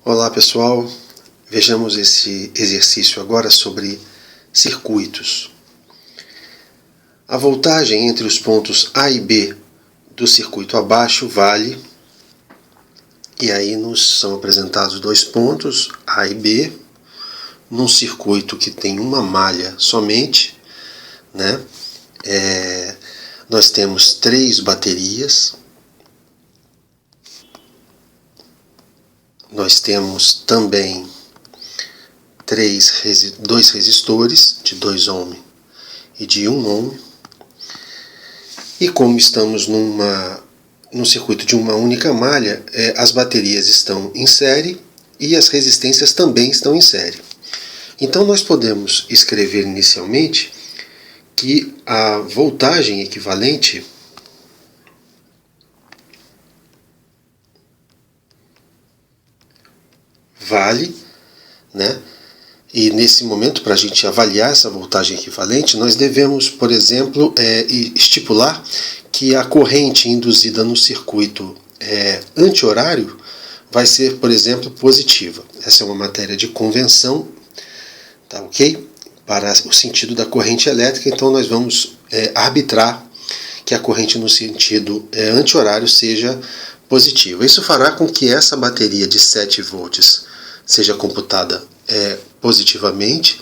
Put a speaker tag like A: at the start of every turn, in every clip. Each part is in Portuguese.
A: Olá pessoal, vejamos esse exercício agora sobre circuitos. A voltagem entre os pontos A e B do circuito abaixo vale, e aí nos são apresentados dois pontos, A e B, num circuito que tem uma malha somente, né? Nós temos 3 baterias. Nós temos também 2 resistores de 2 ohm e de 1 ohm. E como estamos num circuito de uma única malha, as baterias estão em série e as resistências também estão em série. Então nós podemos escrever inicialmente que a voltagem equivalente vale, né? E nesse momento, para a gente avaliar essa voltagem equivalente, nós devemos, por exemplo, estipular que a corrente induzida no circuito anti-horário vai ser, por exemplo, positiva. Essa é uma matéria de convenção, tá ok? Para o sentido da corrente elétrica, então nós vamos arbitrar que a corrente no sentido anti-horário seja positiva. Isso fará com que essa bateria de 7 volts seja computada positivamente,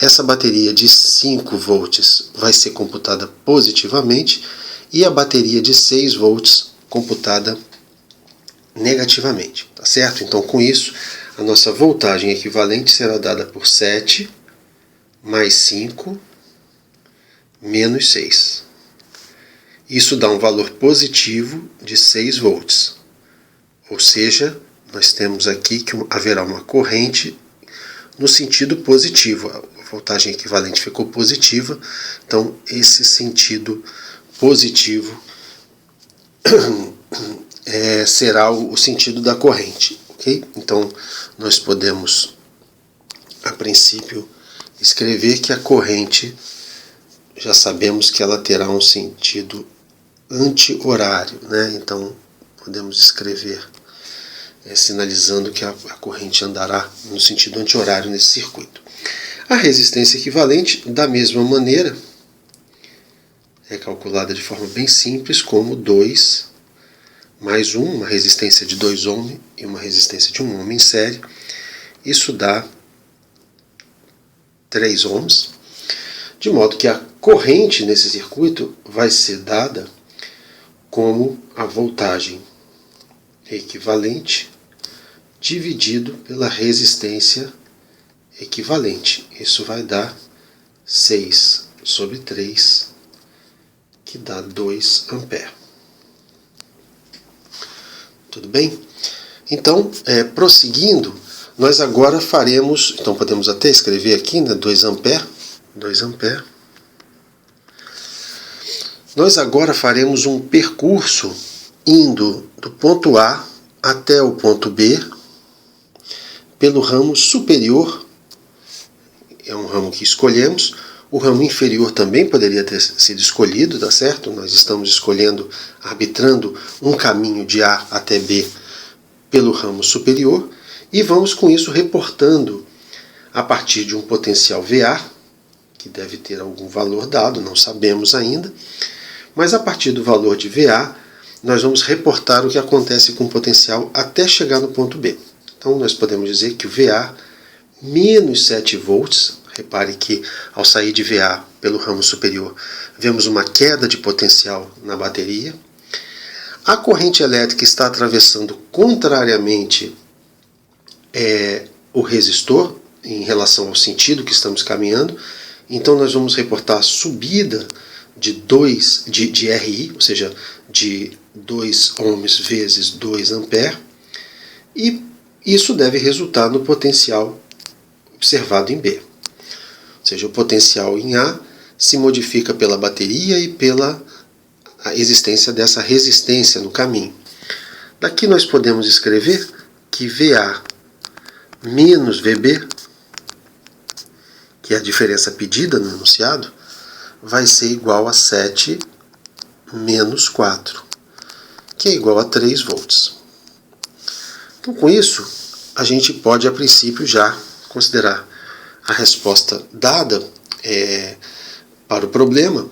A: essa bateria de 5 volts vai ser computada positivamente e a bateria de 6 volts computada negativamente, tá certo? Então com isso a nossa voltagem equivalente será dada por 7 mais 5 menos 6. Isso dá um valor positivo de 6 volts, ou seja, nós temos aqui que haverá uma corrente no sentido positivo. A voltagem equivalente ficou positiva, então esse sentido positivo será o sentido da corrente, ok? Então nós podemos, a princípio, escrever que a corrente, já sabemos que ela terá um sentido anti-horário, né? Então podemos escrever sinalizando que a corrente andará no sentido anti-horário nesse circuito. A resistência equivalente, da mesma maneira, é calculada de forma bem simples, como 2 mais 1, uma resistência de 2 ohm e uma resistência de 1 ohm em série. Isso dá 3 ohms, de modo que a corrente nesse circuito vai ser dada como a voltagem equivalente dividido pela resistência equivalente. Isso vai dar 6 sobre 3, que dá 2 ampere. Tudo bem? Então, prosseguindo, nós agora faremos, então podemos até escrever aqui, né, 2 ampere. Nós agora faremos um percurso indo do ponto A até o ponto B pelo ramo superior, é um ramo que escolhemos. O ramo inferior também poderia ter sido escolhido, tá certo? Nós estamos escolhendo, arbitrando um caminho de A até B pelo ramo superior, e vamos com isso reportando a partir de um potencial VA, que deve ter algum valor dado, não sabemos ainda, mas a partir do valor de VA, nós vamos reportar o que acontece com o potencial até chegar no ponto B. Então nós podemos dizer que o VA menos 7 volts, repare que ao sair de VA pelo ramo superior, vemos uma queda de potencial na bateria. A corrente elétrica está atravessando contrariamente o resistor em relação ao sentido que estamos caminhando. Então nós vamos reportar a subida de RI, ou seja, de 2 ohms vezes 2 ampere, e isso deve resultar no potencial observado em B. Ou seja, o potencial em A se modifica pela bateria e pela existência dessa resistência no caminho. Daqui nós podemos escrever que VA menos VB, que é a diferença pedida no enunciado, vai ser igual a 7 menos 4, que é igual a 3 volts. Então, com isso, a gente pode, a princípio, já considerar a resposta dada para o problema,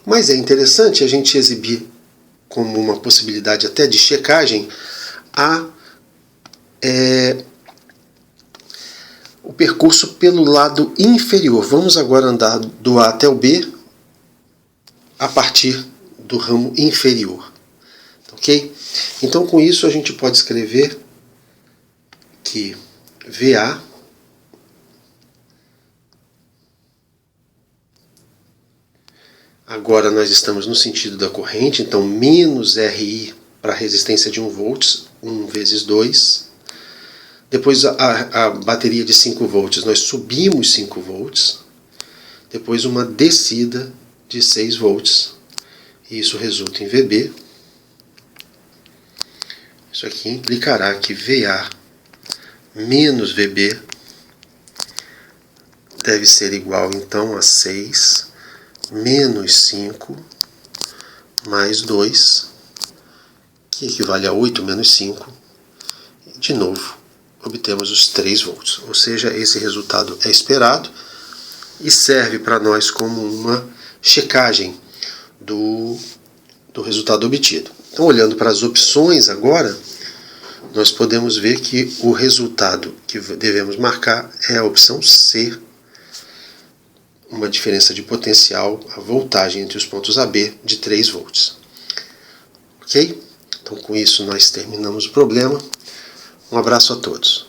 A: mas é interessante a gente exibir como uma possibilidade até de checagem o percurso pelo lado inferior. Vamos agora andar do A até o B a partir do ramo inferior. Ok? Então, com isso, a gente pode escrever que VA agora nós estamos no sentido da corrente, então menos RI para a resistência de 1 volts, 1 vezes 2. Depois a bateria de 5 volts, nós subimos 5 volts. Depois uma descida de 6 volts. E isso resulta em VB. Isso aqui implicará que VA menos VB deve ser igual então a 6 menos 5 mais 2, que equivale a 8 menos 5. E, de novo, obtemos os 3 volts. Ou seja, esse resultado é esperado e serve para nós como uma checagem do resultado obtido. Então, olhando para as opções agora, nós podemos ver que o resultado que devemos marcar é a opção C, uma diferença de potencial, a voltagem entre os pontos AB de 3 volts. Ok? Então, com isso, nós terminamos o problema. Um abraço a todos.